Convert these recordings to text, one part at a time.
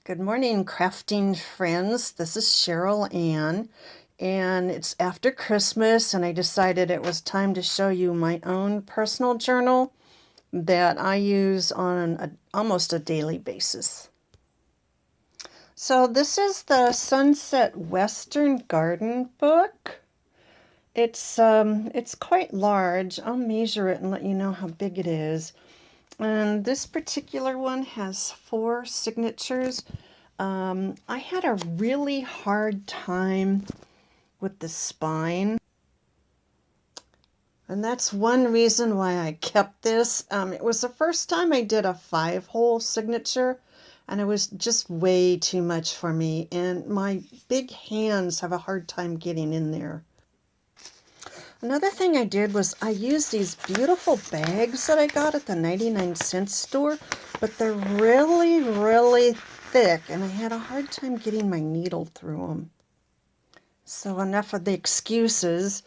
Good morning, crafting friends. This is Cheryl Ann, and it's after Christmas, and I decided it was time to show you my own personal journal that I use on almost a daily basis. So this is the Sunset Western Garden book. It's quite large. I'll measure it and let you know how big it is. And this particular one has 4 signatures. I had a really hard time with the spine, and that's one reason why I kept this. It was the first time I did a 5-hole signature, and it was just way too much for me, and my big hands have a hard time getting in there. Another thing I did was I used these beautiful bags that I got at the 99-cent store, but they're really, really thick, and I had a hard time getting my needle through them. So enough of the excuses.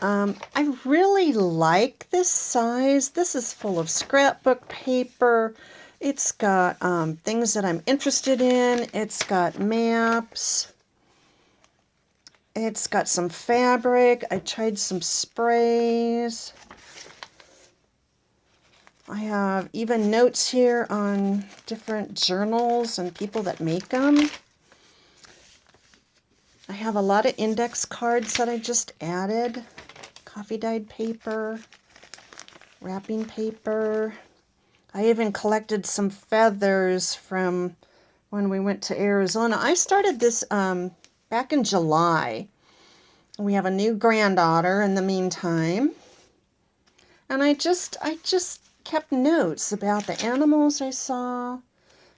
I really like this size. This is full of scrapbook paper. It's got things that I'm interested in. It's got maps. It's got some fabric. I tried some sprays. I have even notes here on different journals and people that make them. I have a lot of index cards that I just added. Coffee dyed paper, wrapping paper. I even collected some feathers from when we went to Arizona. I started this back in July. We have a new granddaughter in the meantime. And I just kept notes about the animals I saw,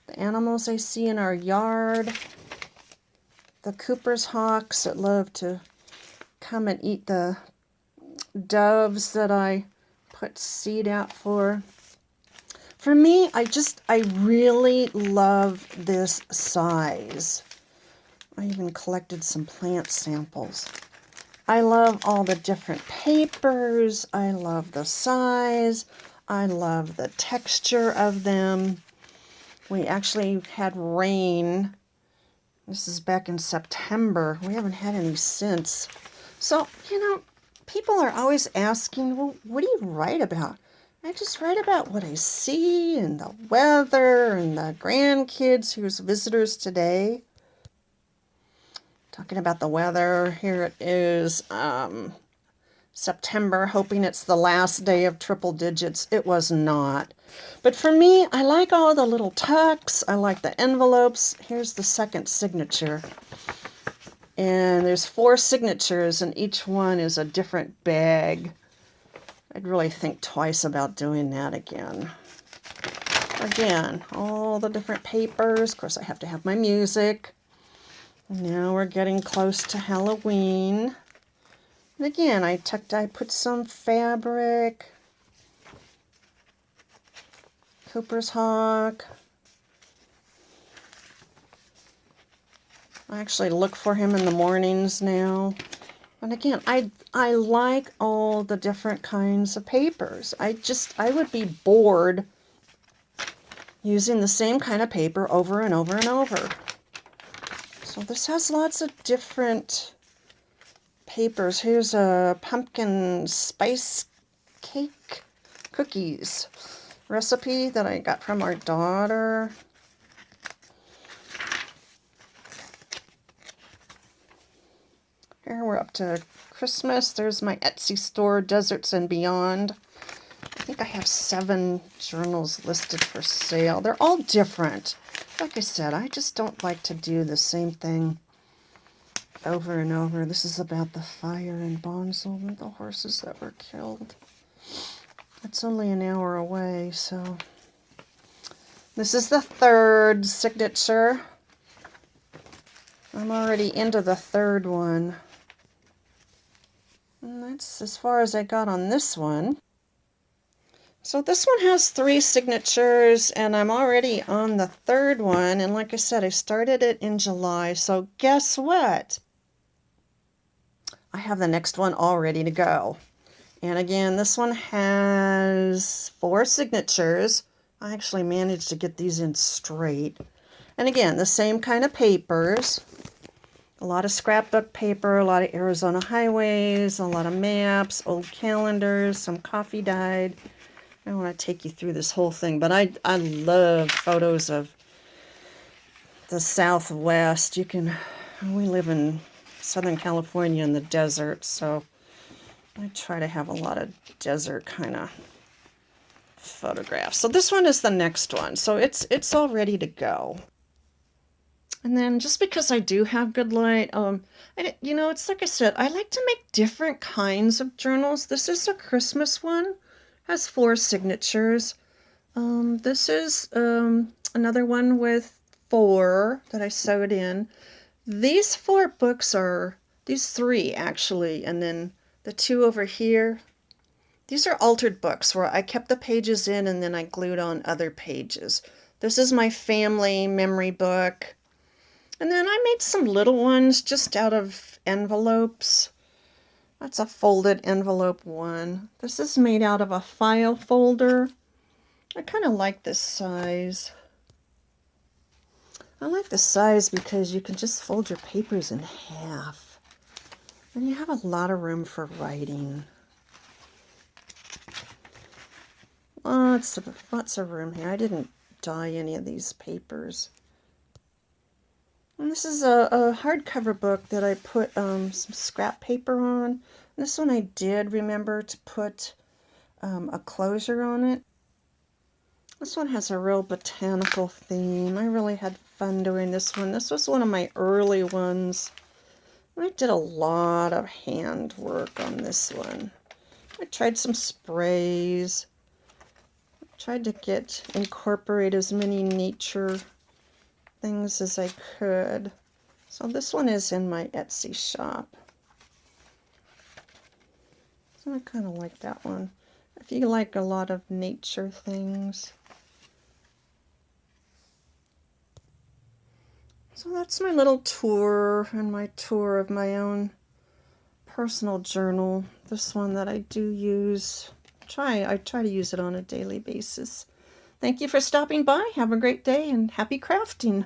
the animals I see in our yard, the Cooper's hawks that love to come and eat the doves that I put seed out for. For me, I really love this size. I even collected some plant samples. I love all the different papers. I love the size. I love the texture of them. We actually had rain. This is back in September. We haven't had any since. So, people are always asking, well, what do you write about? I just write about what I see and the weather and the grandkids who's visitors today. Talking about the weather, here it is, September, hoping it's the last day of triple digits. It was not. But for me, I like all the little tucks. I like the envelopes. Here's the second signature. And there's 4 signatures, and each one is a different bag. I'd really think twice about doing that again. Again, all the different papers. Of course, I have to have my music. Now we're getting close to Halloween. And again, I put some fabric, Cooper's hawk. I actually look for him in the mornings now. And again, I like all the different kinds of papers. I would be bored using the same kind of paper over and over and over. So this has lots of different papers. Here's a pumpkin spice cake cookies recipe that I got from our daughter. Here we're up to Christmas. There's my Etsy store, Deserts and Beyond. I think I have 7 journals listed for sale. They're all different. Like I said, I just don't like to do the same thing over and over. This is about the fire in Bonsall and the horses that were killed. It's only an hour away, so. This is the 3rd signature. I'm already into the 3rd one. And that's as far as I got on this one. So this one has 3 signatures, and I'm already on the 3rd one. And like I said, I started it in July. So guess what? I have the next one all ready to go. And again, this one has 4 signatures. I actually managed to get these in straight. And again, the same kind of papers. A lot of scrapbook paper, a lot of Arizona highways, a lot of maps, old calendars, some coffee dyed. I don't want to take you through this whole thing, but I love photos of the Southwest. We live in Southern California in the desert, so I try to have a lot of desert kind of photographs. So this one is the next one. So it's all ready to go. And then just because I do have good light, it's like I said, I like to make different kinds of journals. This is a Christmas one, has 4 signatures. This is another one with 4 that I sewed in. These 4 books are, these 3 actually, and then the 2 over here, these are altered books where I kept the pages in and then I glued on other pages. This is my family memory book. And then I made some little ones just out of envelopes. That's a folded envelope one. This is made out of a file folder. I kind of like this size. I like this size because you can just fold your papers in half. And you have a lot of room for writing. Lots of room here. I didn't dye any of these papers. And this is a hardcover book that I put some scrap paper on. This one I did remember to put a closure on it. This one has a real botanical theme. I really had fun doing this one. This was one of my early ones. I did a lot of hand work on this one. I tried some sprays. Tried to incorporate as many nature things as I could. So this one is in my Etsy shop. So I kind of like that one. If you like a lot of nature things. So that's my little tour and my tour of my own personal journal. This one that I do use. I try to use it on a daily basis. Thank you for stopping by. Have a great day and happy crafting.